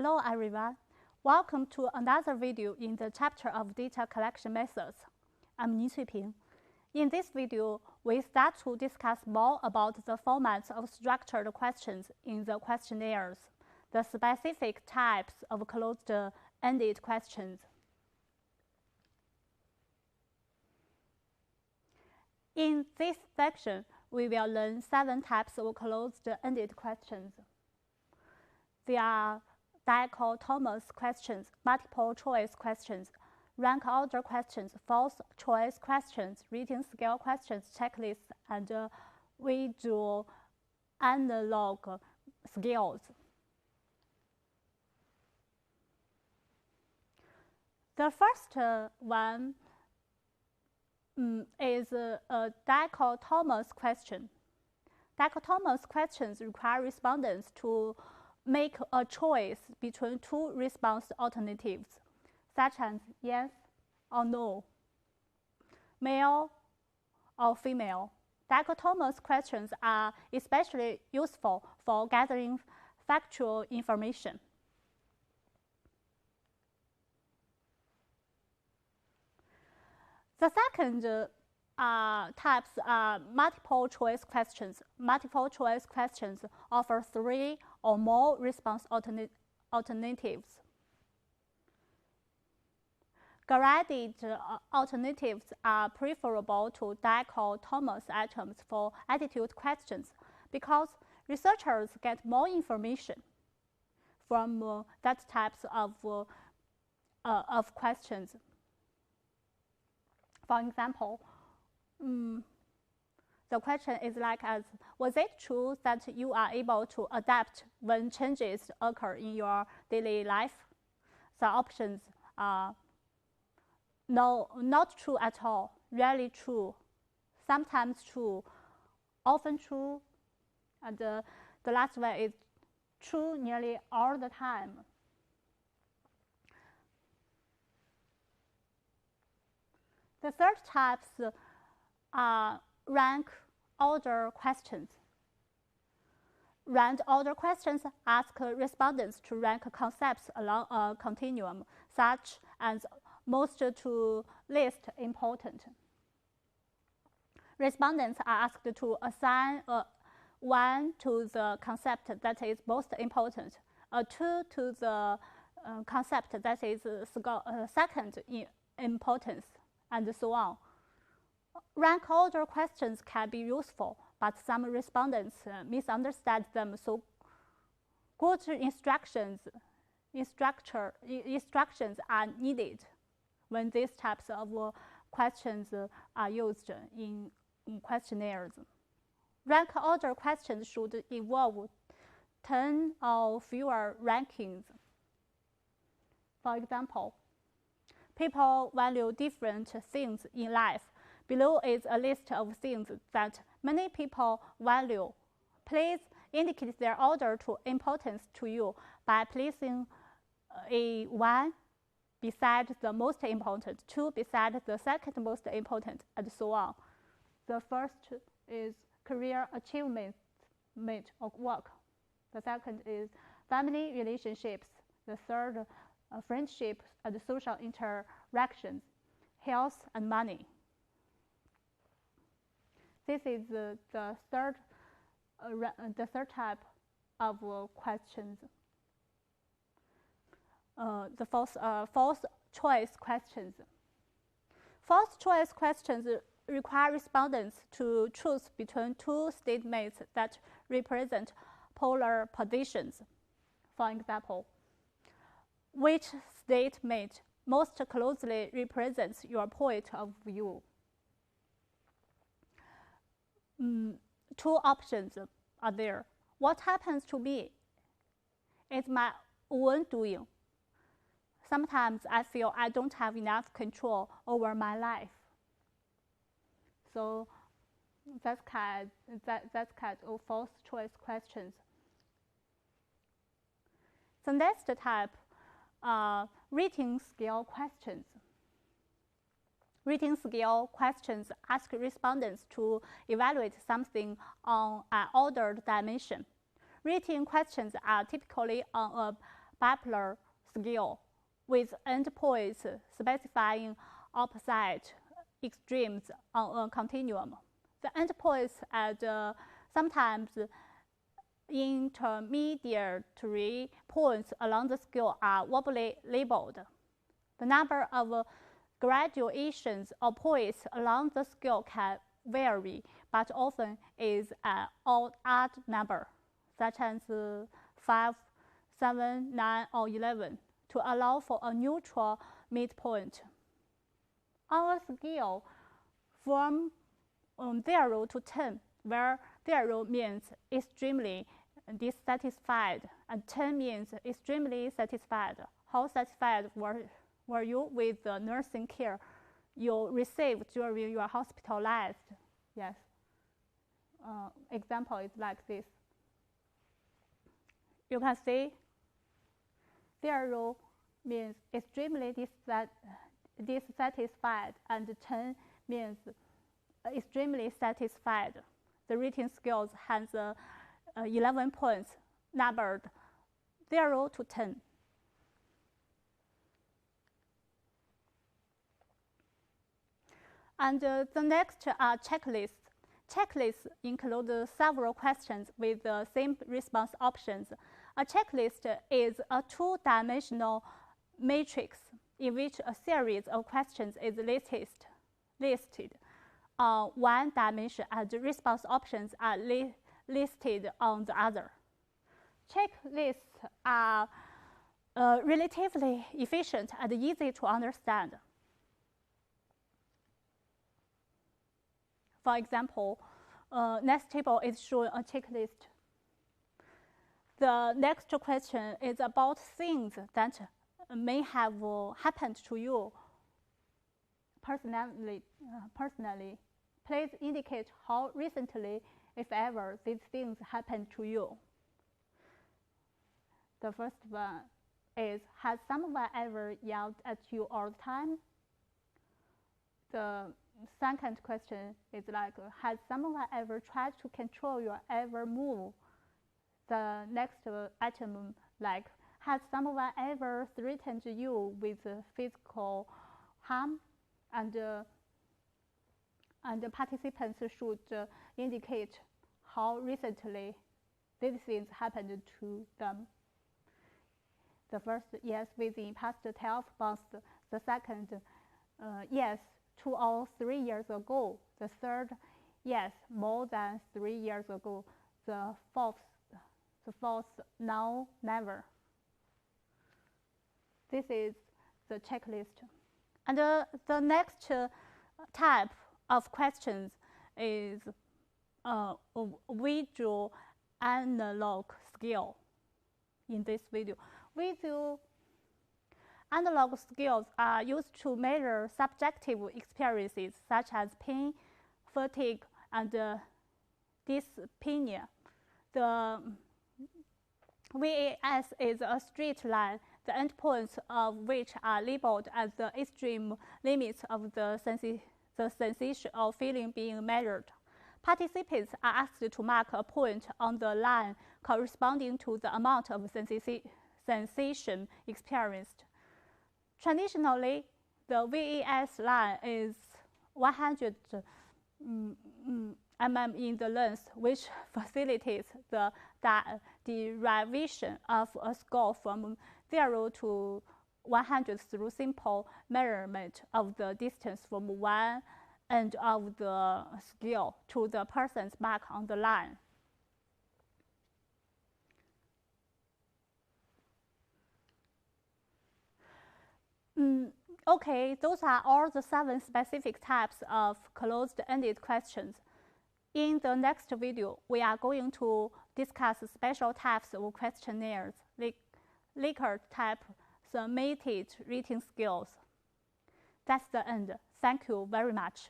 Hello everyone, welcome to another video in the chapter of data collection methods. I'm倪3Specific. In this video, we start to discuss more about the formats of structured questions in the questionnaires, the specific types of closed-ended questions. In this section, we will learn 7 types of closed-ended questions. They are dichotomous questions, multiple choice questions, rank order questions, false choice questions, rating scale questions, checklists, and visual analog skills. The first one is a dichotomous question. Dichotomous questions require respondents to make a choice between 2 response alternatives, such as yes or no, male or female. Dichotomous questions are especially useful for gathering factual information. The second types are multiple choice questions. Multiple choice questions offer 3 or more response alternatives. Graded alternatives are preferable to dichotomous items for attitude questions because researchers get more information from that types of questions. For example, the question is like as, was it true that you are able to adapt when changes occur in your daily life? The options are no, not true at all, rarely true, sometimes true, often true, and the last one is true nearly all the time. The third types are rank order questions. Rank order questions ask respondents to rank concepts along a continuum, such as most to least important. Respondents are asked to assign a 1 to the concept that is most important, a 2 to the concept that is second in importance, and so on. Rank order questions can be useful, but some respondents misunderstand them, so good instructions are needed when these types of questions are used in questionnaires. Rank order questions should involve 10 or fewer rankings. For example, people value different things in life. Below is a list of things that many people value. Please indicate their order to importance to you by placing a 1 beside the most important, 2 beside the second most important, and so on. The first is career achievement of work. The second is family relationships. The third, friendships and social interactions, health and money. This is the third type of questions. The false choice questions. False choice questions require respondents to choose between 2 statements that represent polar positions. For example, which statement most closely represents your point of view? 2 options are there. What happens to me? It's my own doing. Sometimes I feel I don't have enough control over my life. So that's kind of false choice questions. The next type are rating scale questions. Rating scale questions ask respondents to evaluate something on an ordered dimension. Rating questions are typically on a bipolar scale with endpoints specifying opposite extremes on a continuum. The endpoints at sometimes intermediary points along the scale are wobbly labeled. The number of graduations or points along the scale can vary, but often is an odd number, such as 5, 7, 9, or 11, to allow for a neutral midpoint. On a scale from 0 to 10, where 0 means extremely dissatisfied and 10 means extremely satisfied, how satisfied were you with the nursing care you received during your hospital life? Yes. Example is like this. You can see 0 means extremely dissatisfied and 10 means extremely satisfied. The rating scales has 11 points numbered 0 to 10. And the next are checklists. Checklists include several questions with the same response options. A checklist is a two-dimensional matrix in which a series of questions is listed on one dimension and the response options are listed on the other. Checklists are relatively efficient and easy to understand. For example, next table is showing a checklist. The next question is about things that may have happened to you personally. Please indicate how recently, if ever, these things happened to you. The first one is, has someone ever yelled at you all the time? The second question is like, has someone ever tried to control your every move? The next item, like, has someone ever threatened you with physical harm? And the participants should indicate how recently these things happened to them. The first, yes, within past 12 months. The second, yes, 2 or 3 years ago. The third, yes, more than 3 years ago. The fourth, now, never. This is the checklist. And the next type of questions is visual analog scale in this video. Visual analog scales are used to measure subjective experiences such as pain, fatigue, and dyspnea. The VAS is a straight line, the endpoints of which are labeled as the extreme limits of the sensation or feeling being measured. Participants are asked to mark a point on the line corresponding to the amount of sensation experienced. Traditionally, the VAS line is 100 mm in the length, which facilitates the derivation of a score from 0 to 100 through simple measurement of the distance from one end of the scale to the person's mark on the line. Okay, those are all the 7 specific types of closed-ended questions. In the next video, we are going to discuss special types of questionnaires, Likert type summated rating scales. That's the end. Thank you very much.